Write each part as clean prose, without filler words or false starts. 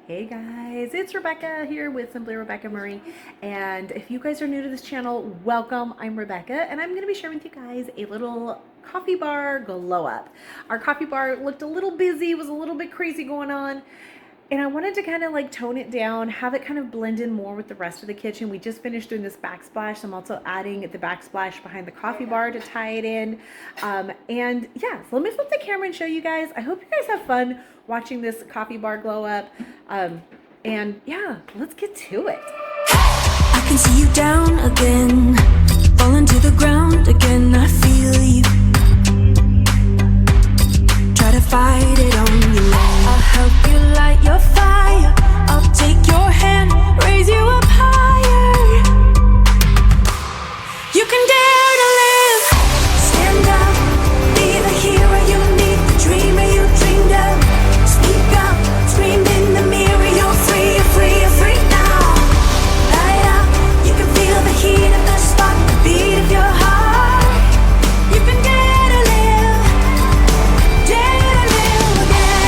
Hey guys, it's Rebecca here with Simply Rebecca Marie, and if you guys are new to this channel, welcome. I'm Rebecca, and I'm going to be sharing with you guys a little coffee bar glow up. Our coffee bar looked a little busy, was a little bit crazy going on, and I wanted to kind of like tone it down, have it kind of blend in more with the rest of the kitchen. We just finished doing this backsplash, so I'm also adding the backsplash behind the coffee bar to tie it in. And yeah, so let me flip the camera and show you guys. I hope you guys have fun watching this coffee bar glow up. And yeah, let's get to it. I can see you down again, falling to the ground again. I feel you. Try to fight it on your own. I'll help you light your fire. I'll take your hand, raise you up higher. You can dare to live. Stand up, be the hero you need, the dreamer you dreamed of. Speak up, scream in the mirror. You're free, you're free, you're free now. Light up, you can feel the heat of the spark, the beat of your heart. You can dare to live, dare to live again.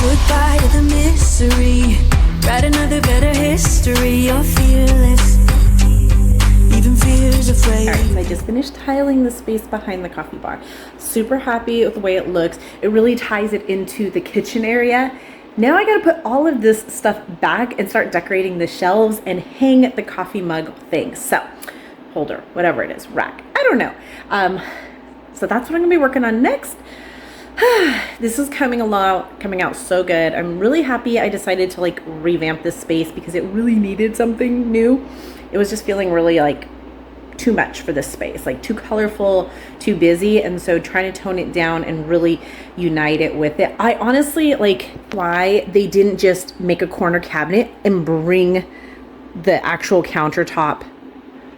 Goodbye to the misery. Write another better history. You're fearless. Even fear's afraid. All right, so I just finished tiling the space behind the coffee bar. Super happy with the way it looks. It really ties it into the kitchen area. Now I gotta put all of this stuff back and start decorating the shelves and hang the coffee mug thing. So, holder, whatever it is, rack, I don't know. So that's what I'm gonna be working on next. This is coming out so good. I'm really happy I decided to like revamp this space because it really needed something new. It was just feeling really like too much for this space, like too colorful, too busy, and so trying to tone it down and really unite it with it. I honestly like why they didn't just make a corner cabinet and bring the actual countertop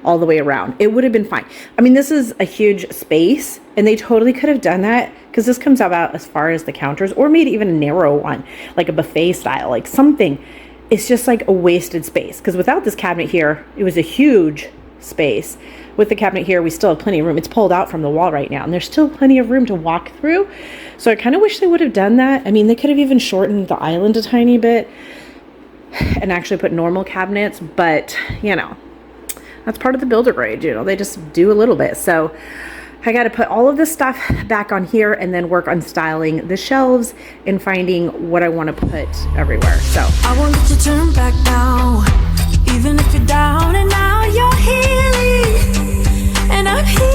all the way around. It would have been fine. I mean, this is a huge space and they totally could have done that because this comes about as far as the counters, or made even a narrow one, like a buffet style, like something. It's just like a wasted space because without this cabinet here, it was a huge space. With the cabinet here, we still have plenty of room. It's pulled out from the wall right now and there's still plenty of room to walk through. So I kind of wish they would have done that. I mean, they could have even shortened the island a tiny bit and actually put normal cabinets, but you know, that's part of the builder grade, you know, they just do a little bit. So I got to put all of this stuff back on here and then work on styling the shelves and finding what I want to put everywhere. So I won't let you turn back now, even if you're down and now you're healing, and I'm here.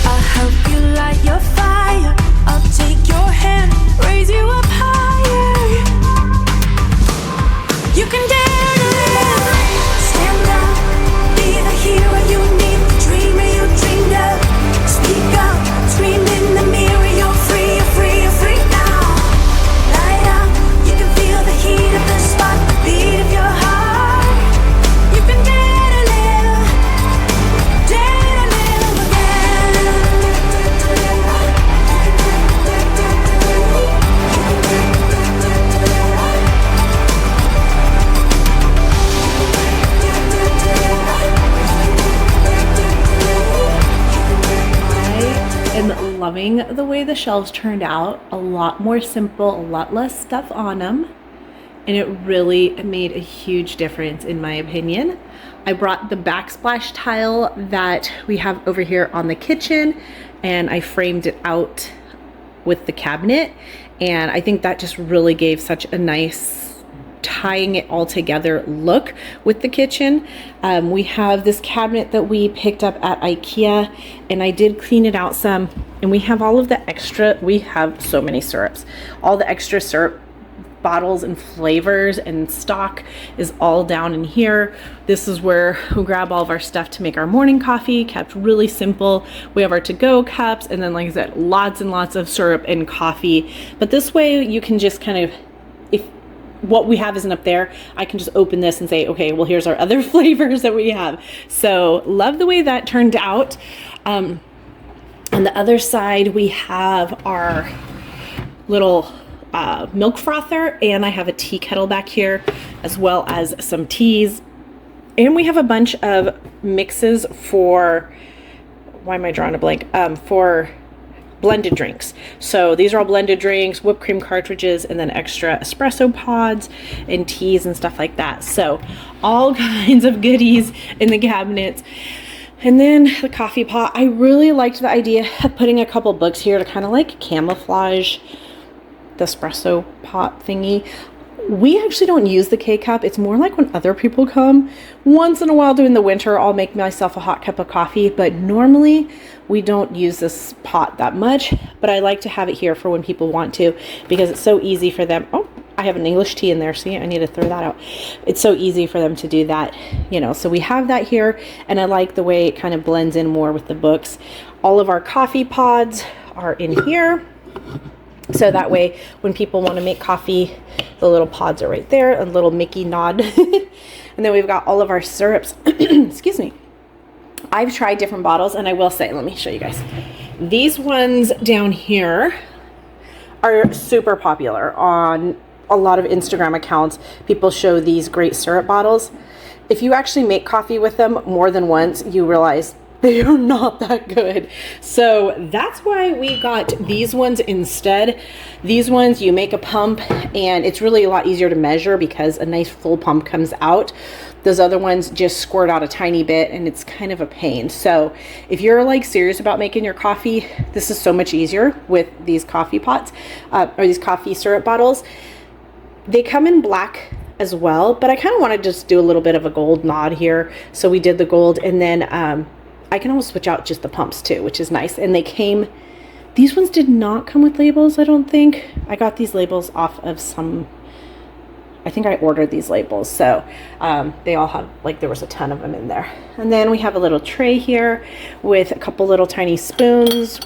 I'll help you light your fire. I'll take your hand, raise you up higher. You can dare to live. Stand up, be the hero you need, the dreamer you dreamed of. Speak up, scream in the mirror. You're free, you're free, you're free now. Light up, you can feel the heat of the spark, the beat of your heart. You can dare to live I'm loving the way the shelves turned out. A lot more simple, a lot less stuff on them, and it really made a huge difference in my opinion. I brought the backsplash tile that we have over here on the kitchen and I framed it out with the cabinet, and I think that just really gave such a nice tying it all together look with the kitchen. We have this cabinet that we picked up at IKEA and I did clean it out some, and we have all of the extra, we have so many syrups, all the extra syrup bottles and flavors and stock is all down in here. This is where we grab all of our stuff to make our morning coffee, kept really simple. We have our to-go cups, and then like I said, lots and lots of syrup and coffee. But this way you can just kind of, if what we have isn't up there, I can just open this and say, okay, well, here's our other flavors that we have. So love the way that turned out. On the other side, we have our little milk frother, and I have a tea kettle back here, as well as some teas. And we have a bunch of mixes for, why am I drawing a blank? For blended drinks. So these are all blended drinks, whipped cream cartridges, and then extra espresso pods and teas and stuff like that. So all kinds of goodies in the cabinets. And then the coffee pot. I really liked the idea of putting a couple books here to kind of like camouflage the espresso pot thingy. We actually don't use the K-cup. It's more like when other people come. Once in a while during the winter, I'll make myself a hot cup of coffee, but normally we don't use this pot that much, but I like to have it here for when people want to, because it's so easy for them. Oh, I have an English tea in there. See, I need to throw that out. It's so easy for them to do that, you know, so we have that here, and I like the way it kind of blends in more with the books. All of our coffee pods are in here. So that way, when people want to make coffee, the little pods are right there, a little Mickey nod. And then we've got all of our syrups. Excuse me. I've tried different bottles, and I will say, let me show you guys. These ones down here are super popular on a lot of Instagram accounts. People show these great syrup bottles. If you actually make coffee with them more than once, you realize they are not that good. So that's why we got these ones instead. These ones, you make a pump, and it's really a lot easier to measure because a nice full pump comes out. Those other ones just squirt out a tiny bit, and it's kind of a pain. So if you're like serious about making your coffee, this is so much easier with these coffee pots or these coffee syrup bottles. They come in black as well, but I kind of want to just do a little bit of a gold nod here. So we did the gold, and then I can almost switch out just the pumps too, which is nice. And they came, these ones did not come with labels, I don't think. I got these labels off of some, I think I ordered these labels. So they all had, like, there was a ton of them in there. And then we have a little tray here with a couple little tiny spoons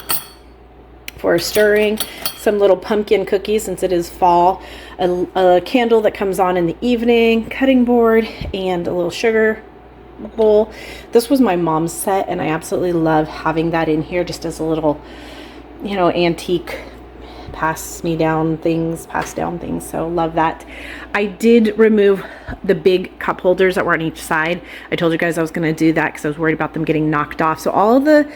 for stirring, some little pumpkin cookies since it is fall, a candle that comes on in the evening, cutting board, and a little sugar bowl. This was my mom's set, and I absolutely love having that in here just as a little, you know, antique pass down things. So love that. I did remove the big cup holders that were on each side. I told you guys I was going to do that because I was worried about them getting knocked off. So all of the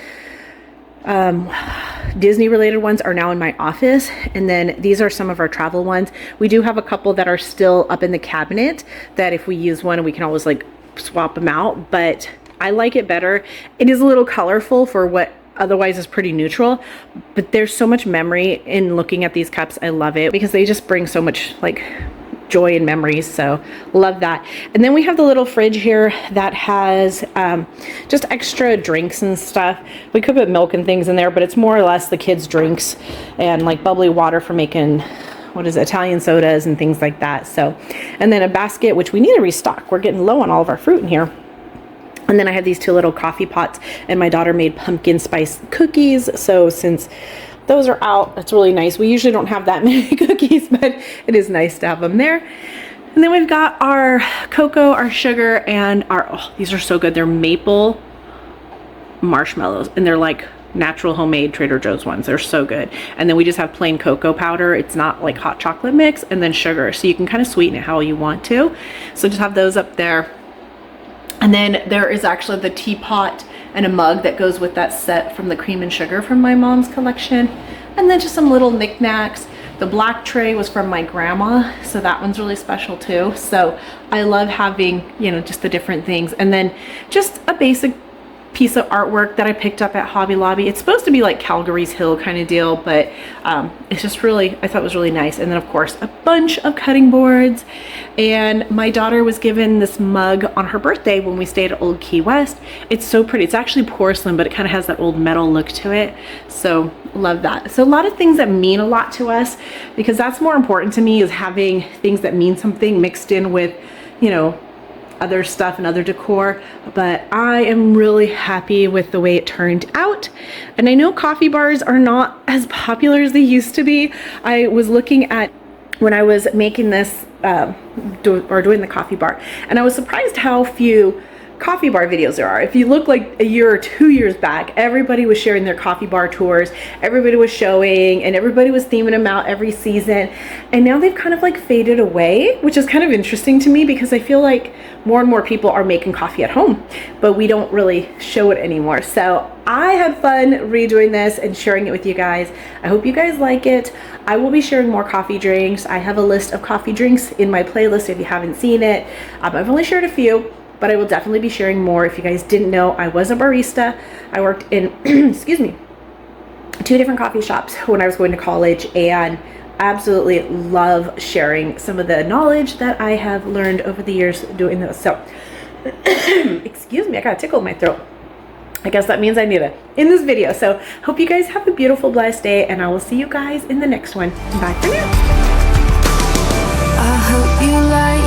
Disney related ones are now in my office, and then these are some of our travel ones. We do have a couple that are still up in the cabinet that if we use one, we can always like swap them out, but I like it better. It is a little colorful for what otherwise is pretty neutral, but there's so much memory in looking at these cups. I love it because they just bring so much like joy and memories, so love that. And then we have the little fridge here that has just extra drinks and stuff. We could put milk and things in there, but it's more or less the kids' drinks and like bubbly water for making, what is it, Italian sodas and things like that. So, and then a basket, which we need to restock. We're getting low on all of our fruit in here. And then I have these two little coffee pots, and my daughter made pumpkin spice cookies. So since those are out, it's really nice. We usually don't have that many cookies, but it is nice to have them there. And then we've got our cocoa, our sugar, and our, oh, these are so good. They're maple marshmallows, and they're like natural homemade Trader Joe's ones. They're so good. And then we just have plain cocoa powder. It's not like hot chocolate mix, and then sugar. So you can kind of sweeten it how you want to. So just have those up there. And then there is actually the teapot and a mug that goes with that set from the cream and sugar from my mom's collection. And then just some little knickknacks. The black tray was from my grandma, so that one's really special too. So I love having, you know, just the different things. And then just a basic piece of artwork that I picked up at Hobby Lobby. It's supposed to be like Calgary's Hill kind of deal, but it's just really, I thought it was really nice. And then of course a bunch of cutting boards. And my daughter was given this mug on her birthday when we stayed at Old Key West. It's so pretty. It's actually porcelain, but it kind of has that old metal look to it. So love that. So a lot of things that mean a lot to us, because that's more important to me, is having things that mean something mixed in with, you know, other stuff and other decor. But I am really happy with the way it turned out. And I know coffee bars are not as popular as they used to be. I was looking at when I was making this or doing the coffee bar, and I was surprised how few coffee bar videos there are. If you look like a year or 2 years back, everybody was sharing their coffee bar tours, everybody was showing, and everybody was theming them out every season. And now they've kind of like faded away, which is kind of interesting to me because I feel like more and more people are making coffee at home, but we don't really show it anymore. So I had fun redoing this and sharing it with you guys. I hope you guys like it. I will be sharing more coffee drinks. I have a list of coffee drinks in my playlist if you haven't seen it. I've only shared a few, but I will definitely be sharing more. If you guys didn't know, I was a barista. I worked in, excuse me, 2 different coffee shops when I was going to college, and absolutely love sharing some of the knowledge that I have learned over the years doing this. So, excuse me, I got a tickle in my throat. I guess that means I need to end this video. So hope you guys have a beautiful, blessed day, and I will see you guys in the next one. Bye for now. I hope you like